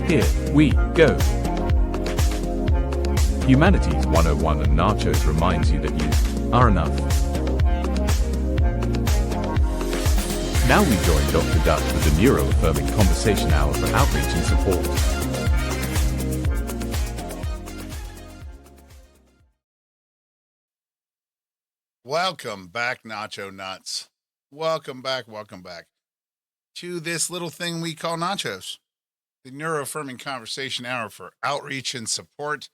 Here we go. Humanities 101 and NACHOS reminds you that you are enough. Now we join Dr. Dutch with the Neuro-Affirming Conversation Hour for outreach and support. Welcome back, Nacho Nuts. Welcome back to this little thing we call Nachos, the Neuro-Affirming Conversation Hour for outreach and support.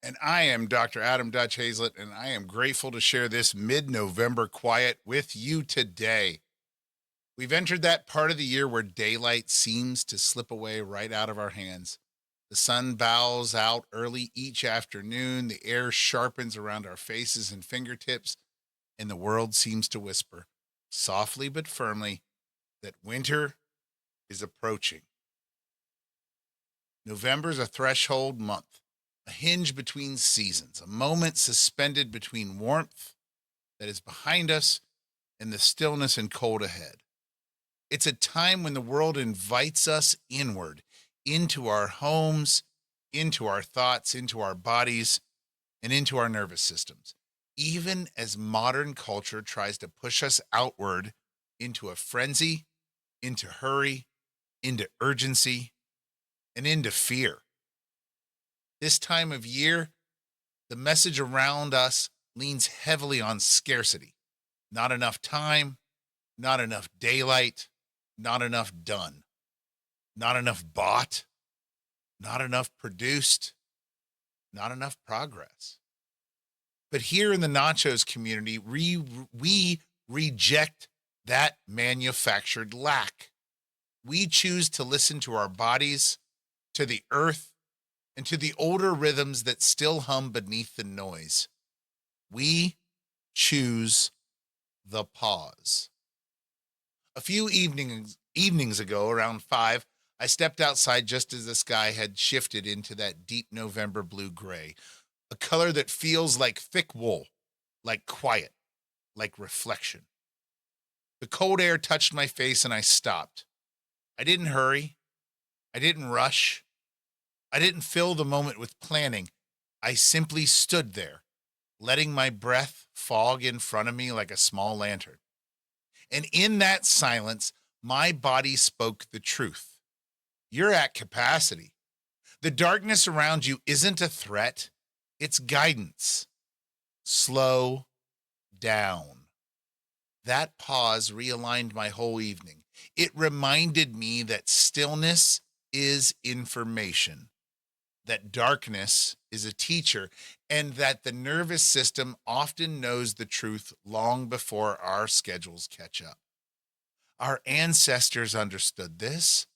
And I am Dr. Adam Dutch Hazlett, and I am grateful to share this mid-November quiet with you today. We've entered that part of the year where daylight seems to slip away right out of our hands. The sun bows out early each afternoon, the air sharpens around our faces and fingertips, and the world seems to whisper, softly but firmly, that winter is approaching. November is a threshold month, a hinge between seasons, a moment suspended between warmth that is behind us and the stillness and cold ahead. It's a time when the world invites us inward, into our homes, into our thoughts, into our bodies, and into our nervous systems, even as modern culture tries to push us outward into a frenzy, into hurry, into urgency, and into fear. This time of year, the message around us leans heavily on scarcity. Not enough time, not enough daylight, not enough done. Not enough bought, not enough produced, not enough progress. But here in the Nachos community, we reject that manufactured lack. We choose to listen to our bodies, to the earth, and to the older rhythms that still hum beneath the noise. We choose the pause. A few evenings ago, around 5, I stepped outside just as the sky had shifted into that deep November blue-gray, a color that feels like thick wool, like quiet, like reflection. The cold air touched my face and I stopped. I didn't hurry. I didn't rush. I didn't fill the moment with planning. I simply stood there, letting my breath fog in front of me like a small lantern. And in that silence, my body spoke the truth. You're at capacity. The darkness around you isn't a threat, it's guidance. Slow down. That pause realigned my whole evening. It reminded me that stillness is information, that darkness is a teacher, and that the nervous system often knows the truth long before our schedules catch up. Our ancestors understood this.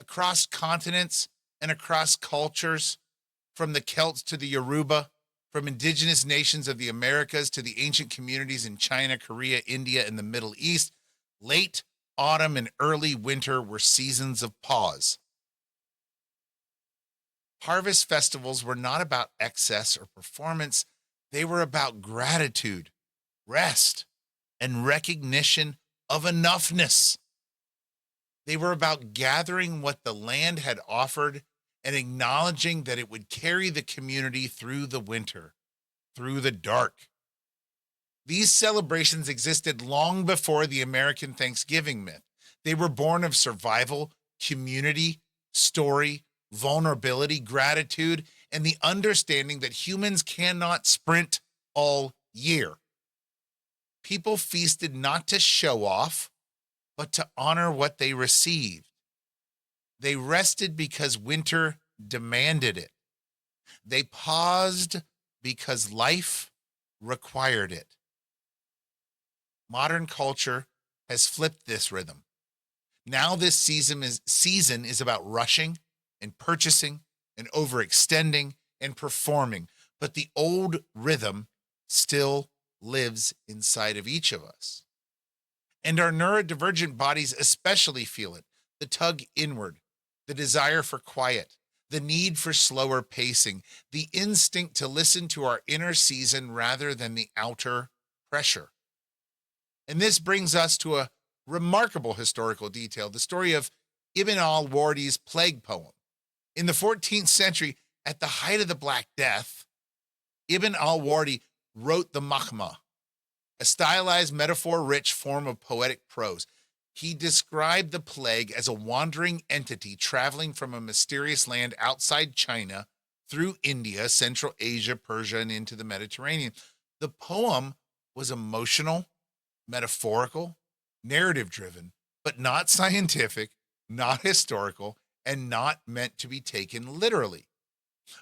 Across continents and across cultures, from the Celts to the Yoruba, from indigenous nations of the Americas to the ancient communities in China, Korea, India, and the Middle East, late autumn and early winter were seasons of pause. Harvest festivals were not about excess or performance. They were about gratitude, rest, and recognition of enoughness. They were about gathering what the land had offered and acknowledging that it would carry the community through the winter, through the dark. These celebrations existed long before the American Thanksgiving myth. They were born of survival, community, story, vulnerability, gratitude, and the understanding that humans cannot sprint all year. People feasted not to show off, but to honor what they received. They rested because winter demanded it. They paused because life required it. Modern culture has flipped this rhythm. Now this season is about rushing and purchasing and overextending and performing, but the old rhythm still lives inside of each of us. And our neurodivergent bodies especially feel it, the tug inward, the desire for quiet, the need for slower pacing, the instinct to listen to our inner season rather than the outer pressure. And this brings us to a remarkable historical detail, the story of Ibn al-Wardi's plague poem. In the 14th century, at the height of the Black Death, Ibn al-Wardi wrote the Mahma, a stylized, metaphor-rich form of poetic prose. He described the plague as a wandering entity traveling from a mysterious land outside China through India, Central Asia, Persia, and into the Mediterranean. The poem was emotional, metaphorical, narrative-driven, but not scientific, not historical, and not meant to be taken literally.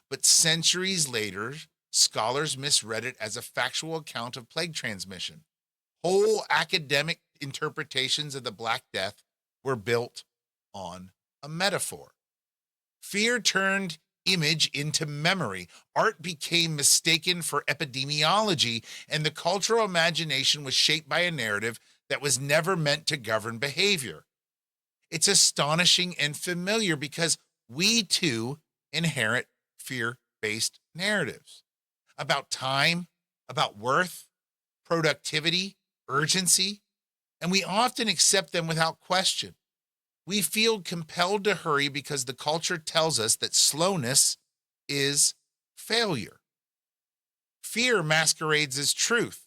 But centuries later, scholars misread it as a factual account of plague transmission. Whole academic interpretations of the Black Death were built on a metaphor. Fear turned image into memory. Art became mistaken for epidemiology, and the cultural imagination was shaped by a narrative that was never meant to govern behavior. It's astonishing and familiar because we too inherit fear-based narratives about time, about worth, productivity, urgency, and we often accept them without question. We feel compelled to hurry because the culture tells us that slowness is failure. Fear masquerades as truth.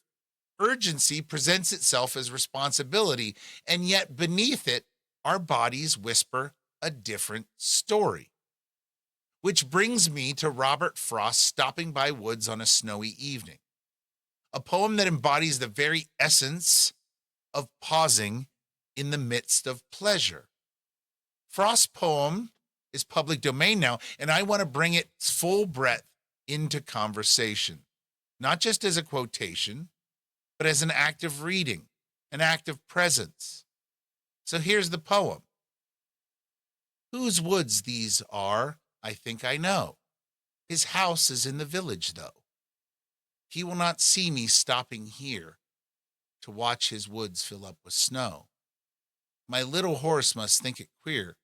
Urgency presents itself as responsibility, and yet beneath it, our bodies whisper a different story. Which brings me to Robert Frost's Stopping by Woods on a Snowy Evening, a poem that embodies the very essence of pausing in the midst of pleasure. Frost's poem is public domain now, and I want to bring its full breadth into conversation, not just as a quotation, but as an act of reading, an act of presence. So here's the poem. Whose woods these are, I think I know. His house is in the village, though. He will not see me stopping here to watch his woods fill up with snow. My little horse must think it queer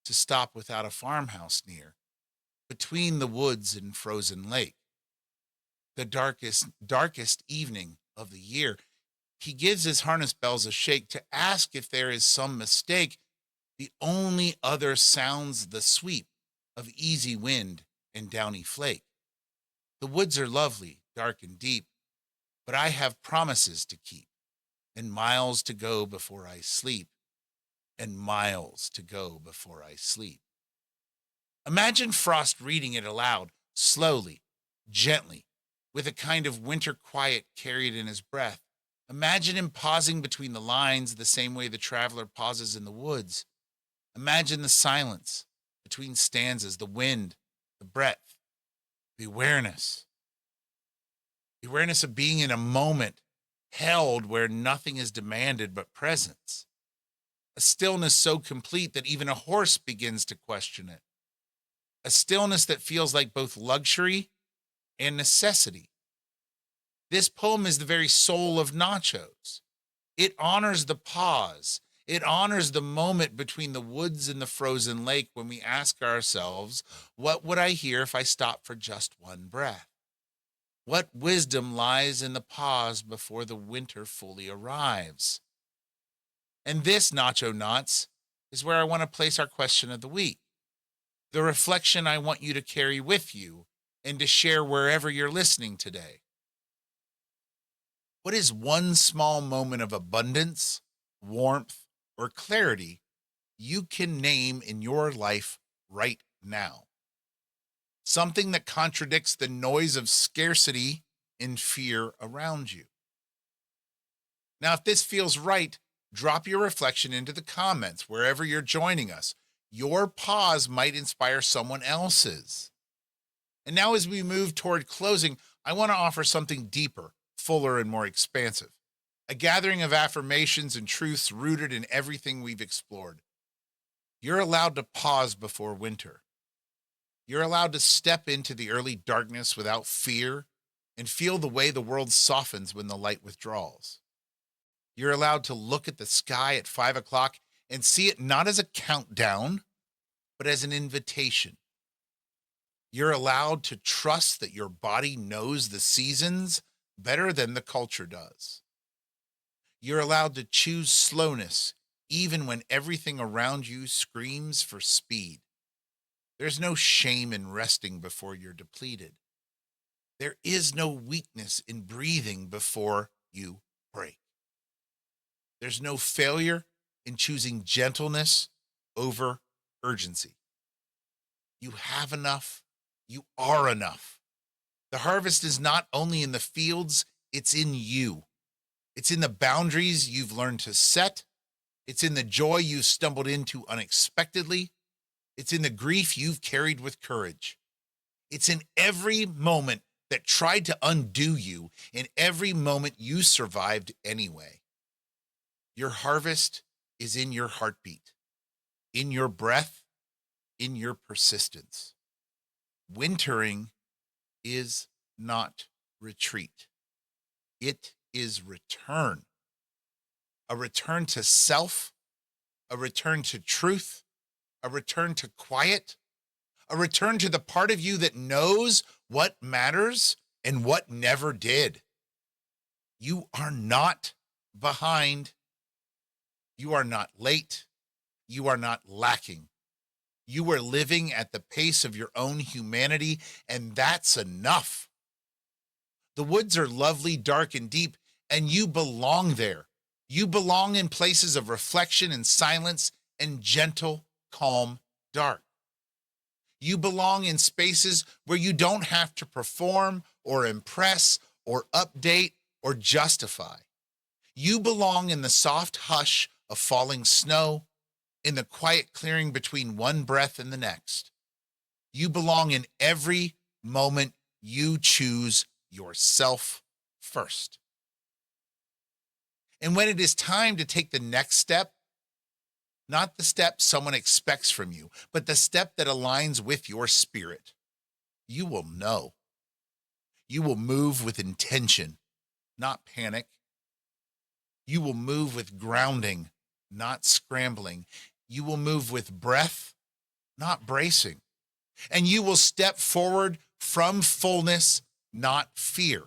to stop without a farmhouse near, between the woods and frozen lake. The darkest evening of the year, he gives his harness bells a shake to ask if there is some mistake. The only other sounds the sweep of easy wind and downy flake. The woods are lovely, dark and deep, but I have promises to keep, and miles to go before I sleep, and miles to go before I sleep. Imagine Frost reading it aloud, slowly, gently, with a kind of winter quiet carried in his breath. Imagine him pausing between the lines the same way the traveler pauses in the woods. Imagine the silence between stanzas, the wind, the breath, the awareness. The awareness of being in a moment held where nothing is demanded but presence. A stillness so complete that even a horse begins to question it. A stillness that feels like both luxury and necessity. This poem is the very soul of NACHOS. It honors the pause. It honors the moment between the woods and the frozen lake when we ask ourselves, what would I hear if I stopped for just one breath? What wisdom lies in the pause before the winter fully arrives? And this, Nacho Knots, is where I want to place our question of the week. The reflection I want you to carry with you and to share wherever you're listening today. What is one small moment of abundance, warmth, or clarity you can name in your life right now? Something that contradicts the noise of scarcity and fear around you. Now, if this feels right, drop your reflection into the comments wherever you're joining us. Your pause might inspire someone else's. And now as we move toward closing, I want to offer something deeper, fuller, and more expansive. A gathering of affirmations and truths rooted in everything we've explored. You're allowed to pause before winter. You're allowed to step into the early darkness without fear and feel the way the world softens when the light withdraws. You're allowed to look at the sky at 5 o'clock and see it not as a countdown, but as an invitation. You're allowed to trust that your body knows the seasons better than the culture does. You're allowed to choose slowness even when everything around you screams for speed. There's no shame in resting before you're depleted. There is no weakness in breathing before you break. There's no failure in choosing gentleness over urgency. You have enough. You are enough. The harvest is not only in the fields, it's in you. It's in the boundaries you've learned to set. It's in the joy you stumbled into unexpectedly. It's in the grief you've carried with courage. It's in every moment that tried to undo you, in every moment you survived anyway. Your harvest is in your heartbeat, in your breath, in your persistence. Wintering is not retreat. It is return. A return to self, a return to truth, a return to quiet, a return to the part of you that knows what matters and what never did. You are not behind. You are not late. You are not lacking. You are living at the pace of your own humanity, and that's enough. The woods are lovely, dark, and deep, and you belong there. You belong in places of reflection and silence and gentle, calm, dark. You belong in spaces where you don't have to perform or impress or update or justify. You belong in the soft hush of falling snow, in the quiet clearing between one breath and the next. You belong in every moment you choose yourself first. And when it is time to take the next step, not the step someone expects from you, but the step that aligns with your spirit, you will know. You will move with intention, not panic. You will move with grounding, not scrambling. You will move with breath, not bracing. And you will step forward from fullness, not fear.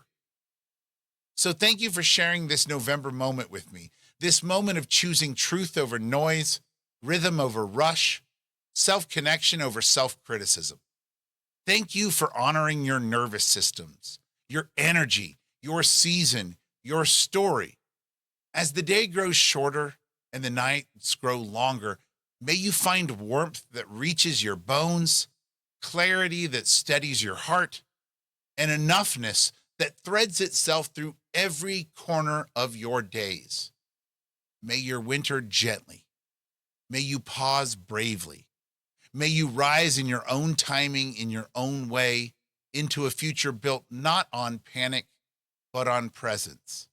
So thank you for sharing this November moment with me, this moment of choosing truth over noise, rhythm over rush, self-connection over self-criticism. Thank you for honoring your nervous systems, your energy, your season, your story. As the day grows shorter and the nights grow longer, may you find warmth that reaches your bones, clarity that steadies your heart, and enoughness that threads itself through every corner of your days. May your winter gently. May you pause bravely. May you rise in your own timing, in your own way, into a future built not on panic, but on presence.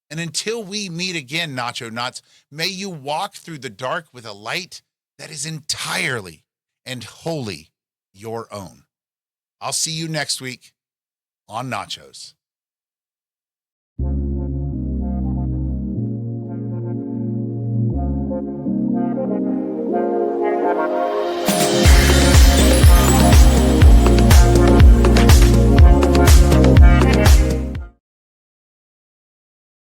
And until we meet again, Nacho Knots, may you walk through the dark with a light that is entirely and wholly your own. I'll see you next week on Nachos.